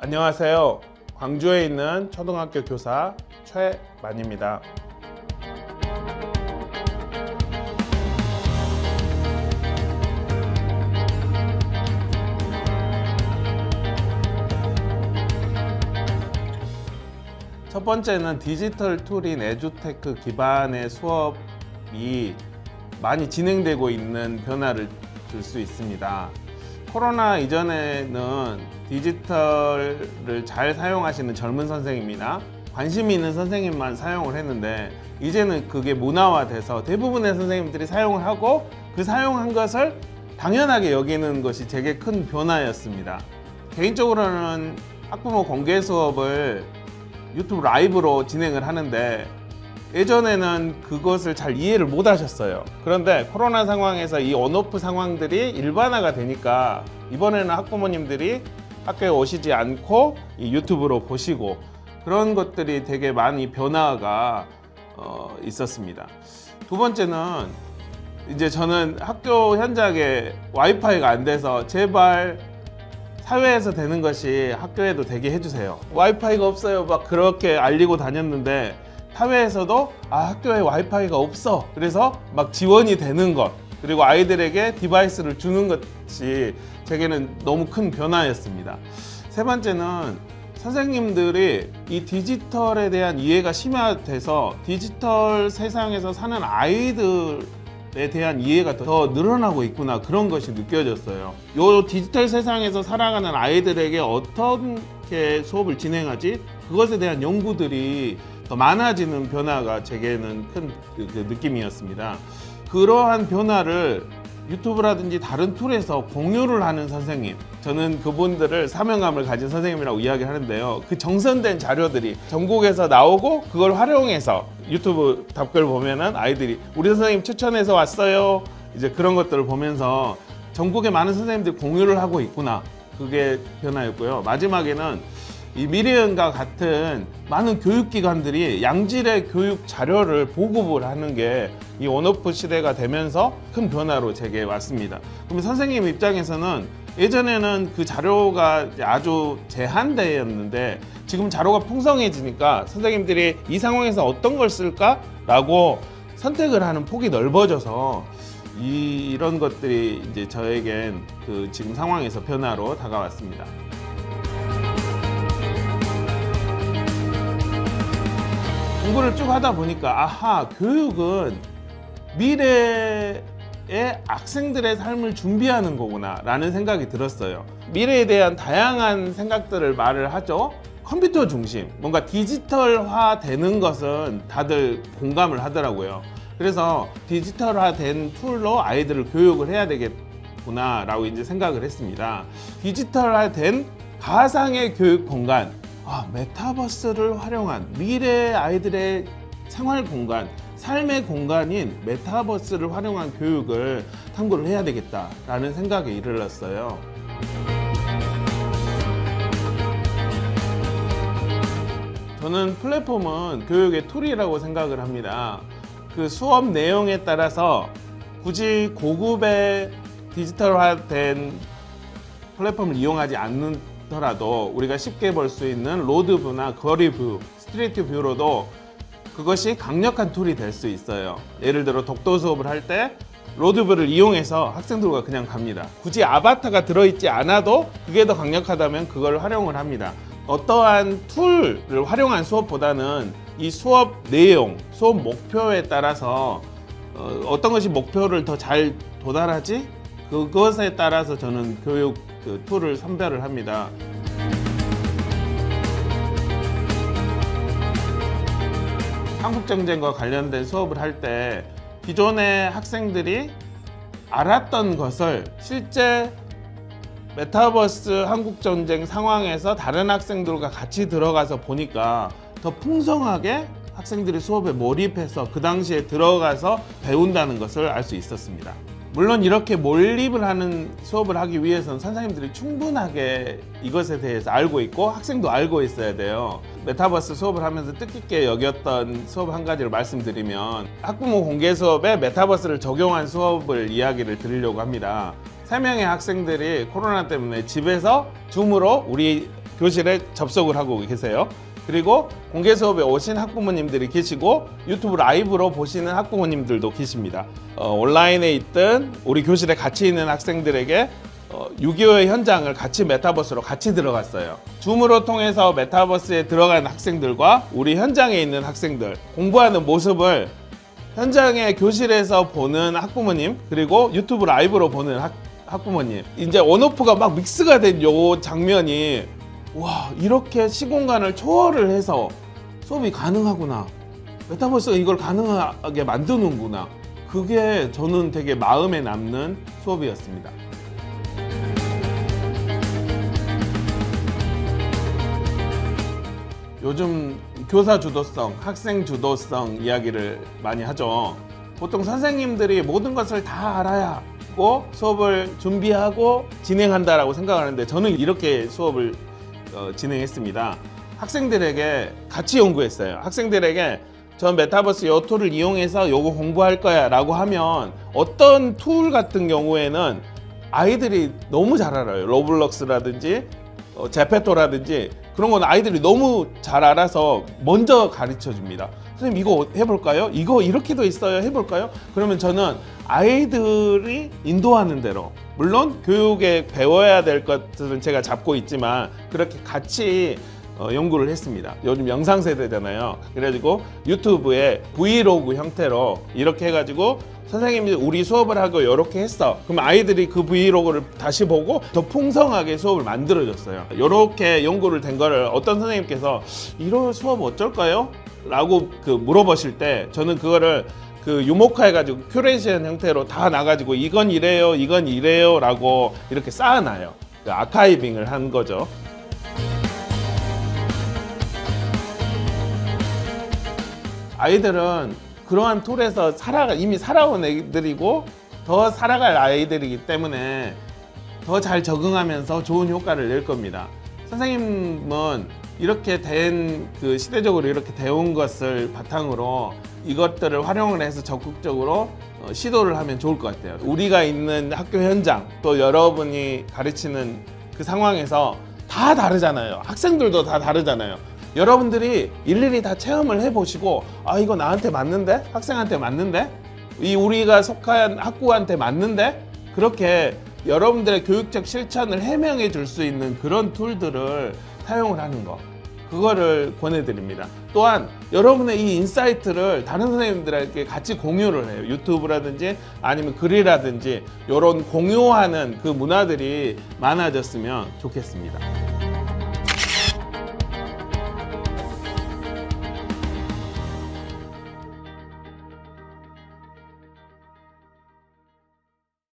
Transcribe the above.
안녕하세요. 광주에 있는 초등학교 교사 최만입니다. 첫 번째는 디지털 툴인 에듀테크 기반의 수업이 많이 진행되고 있는 변화를 줄 수 있습니다. 코로나 이전에는 디지털을 잘 사용하시는 젊은 선생님이나 관심이 있는 선생님만 사용을 했는데, 이제는 그게 문화화돼서 대부분의 선생님들이 사용을 하고 그 사용한 것을 당연하게 여기는 것이 되게 큰 변화였습니다. 개인적으로는 학부모 공개 수업을 유튜브 라이브로 진행을 하는데, 예전에는 그것을 잘 이해를 못 하셨어요. 그런데 코로나 상황에서 이 온오프 상황들이 일반화가 되니까 이번에는 학부모님들이 학교에 오시지 않고 이 유튜브로 보시고, 그런 것들이 되게 많이 변화가 있었습니다. 두 번째는 이제 저는 학교 현장에 와이파이가 안 돼서 제발 사회에서 되는 것이 학교에도 되게 해주세요. 와이파이가 없어요 막 그렇게 알리고 다녔는데, 사회에서도 학교에 와이파이가 없어, 그래서 막 지원이 되는 것, 그리고 아이들에게 디바이스를 주는 것이 제게는 너무 큰 변화였습니다. 세 번째는 선생님들이 이 디지털에 대한 이해가 심화돼서 디지털 세상에서 사는 아이들에 대한 이해가 더 늘어나고 있구나, 그런 것이 느껴졌어요. 이 디지털 세상에서 살아가는 아이들에게 어떻게 수업을 진행하지? 그것에 대한 연구들이 더 많아지는 변화가 제게는 큰 느낌이었습니다. 그러한 변화를 유튜브라든지 다른 툴에서 공유를 하는 선생님, 저는 그분들을 사명감을 가진 선생님이라고 이야기를 하는데요. 그 정선된 자료들이 전국에서 나오고 그걸 활용해서 유튜브 답글 보면은 아이들이 우리 선생님 추천해서 왔어요, 이제 그런 것들을 보면서 전국의 많은 선생님들이 공유를 하고 있구나, 그게 변화였고요. 마지막에는 이 미래연과 같은 많은 교육기관들이 양질의 교육 자료를 보급을 하는 게 이 온오프 시대가 되면서 큰 변화로 제게 왔습니다. 그럼 선생님 입장에서는 예전에는 그 자료가 아주 제한되었는데, 지금 자료가 풍성해지니까 선생님들이 이 상황에서 어떤 걸 쓸까라고 선택을 하는 폭이 넓어져서 이런 것들이 이제 저에겐 그 지금 상황에서 변화로 다가왔습니다. 공부를 쭉 하다 보니까 교육은 미래의 학생들의 삶을 준비하는 거구나 라는 생각이 들었어요. 미래에 대한 다양한 생각들을 말을 하죠. 컴퓨터 중심, 뭔가 디지털화 되는 것은 다들 공감을 하더라고요. 그래서 디지털화 된 툴로 아이들을 교육을 해야 되겠구나 라고 이제 생각을 했습니다. 디지털화 된 가상의 교육 공간, 메타버스를 활용한 미래 아이들의 생활 공간, 삶의 공간인 메타버스를 활용한 교육을 탐구를 해야 되겠다라는 생각에 이르렀어요. 저는 플랫폼은 교육의 툴이라고 생각을 합니다. 그 수업 내용에 따라서 굳이 고급의 디지털화된 플랫폼을 이용하지 않더라도 우리가 쉽게 볼 수 있는 로드뷰나 거리뷰, 스트리트 뷰로도 그것이 강력한 툴이 될 수 있어요. 예를 들어 독도 수업을 할 때 로드뷰를 이용해서 학생들과 그냥 갑니다. 굳이 아바타가 들어있지 않아도 그게 더 강력하다면 그걸 활용을 합니다. 어떠한 툴을 활용한 수업보다는 이 수업 내용, 수업 목표에 따라서 어떤 것이 목표를 더 잘 도달하지? 그것에 따라서 저는 교육 툴을 선별을 합니다. 한국전쟁과 관련된 수업을 할 때 기존의 학생들이 알았던 것을 실제 메타버스 한국전쟁 상황에서 다른 학생들과 같이 들어가서 보니까 더 풍성하게 학생들이 수업에 몰입해서 그 당시에 들어가서 배운다는 것을 알 수 있었습니다. 물론 이렇게 몰입을 하는 수업을 하기 위해서는 선생님들이 충분하게 이것에 대해서 알고 있고 학생도 알고 있어야 돼요. 메타버스 수업을 하면서 뜻깊게 여겼던 수업 한 가지를 말씀드리면, 학부모 공개 수업에 메타버스를 적용한 수업을 이야기를 드리려고 합니다. 3명의 학생들이 코로나 때문에 집에서 줌으로 우리 교실에 접속을 하고 계세요. 그리고 공개 수업에 오신 학부모님들이 계시고 유튜브 라이브로 보시는 학부모님들도 계십니다. 온라인에 있든 우리 교실에 같이 있는 학생들에게 6.25의 현장을 같이 메타버스로 같이 들어갔어요. 줌으로 통해서 메타버스에 들어간 학생들과 우리 현장에 있는 학생들, 공부하는 모습을 현장의 교실에서 보는 학부모님, 그리고 유튜브 라이브로 보는 학부모님, 이제 온오프가 막 믹스가 된 요 장면이, 와, 이렇게 시공간을 초월을 해서 수업이 가능하구나, 메타버스가 이걸 가능하게 만드는구나, 그게 저는 되게 마음에 남는 수업이었습니다. 요즘 교사 주도성, 학생 주도성 이야기를 많이 하죠. 보통 선생님들이 모든 것을 다 알아야 하고 수업을 준비하고 진행한다라고 생각하는데, 저는 이렇게 수업을 진행했습니다. 학생들에게 같이 연구했어요. 학생들에게 저 메타버스 요 툴을 이용해서 요거 공부할 거야 라고 하면, 어떤 툴 같은 경우에는 아이들이 너무 잘 알아요. 로블록스라든지 제페토라든지 그런 건 아이들이 너무 잘 알아서 먼저 가르쳐 줍니다. 선생님 이거 해볼까요? 이거 이렇게도 있어요. 해볼까요? 그러면 저는 아이들이 인도하는 대로, 물론 교육에 배워야 될 것들은 제가 잡고 있지만 그렇게 같이 연구를 했습니다. 요즘 영상 세대잖아요. 그래가지고 유튜브에 브이로그 형태로 이렇게 해가지고 선생님이 우리 수업을 하고 이렇게 했어. 그럼 아이들이 그 브이로그를 다시 보고 더 풍성하게 수업을 만들어줬어요. 이렇게 연구를 된 거를 어떤 선생님께서 이런 수업 어쩔까요? 라고 물어보실 때, 저는 그거를 유목화해가지고 큐레이션 형태로 다 나가지고 이건 이래요, 이건 이래요 라고 이렇게 쌓아놔요. 아카이빙을 한 거죠. 아이들은 그러한 툴에서 이미 살아온 애들이고 더 살아갈 아이들이기 때문에 더 잘 적응하면서 좋은 효과를 낼 겁니다. 선생님은 이렇게 시대적으로 이렇게 되온 것을 바탕으로 이것들을 활용을 해서 적극적으로 시도를 하면 좋을 것 같아요. 우리가 있는 학교 현장, 또 여러분이 가르치는 그 상황에서 다 다르잖아요. 학생들도 다 다르잖아요. 여러분들이 일일이 다 체험을 해보시고, 아, 이거 나한테 맞는데? 학생한테 맞는데? 우리가 속한 학부한테 맞는데? 그렇게 여러분들의 교육적 실천을 해명해 줄 수 있는 그런 툴들을 사용을 하는 거, 그거를 권해드립니다. 또한 여러분의 이 인사이트를 다른 선생님들에게 같이 공유를 해요. 유튜브라든지 아니면 글이라든지 이런 공유하는 그 문화들이 많아졌으면 좋겠습니다.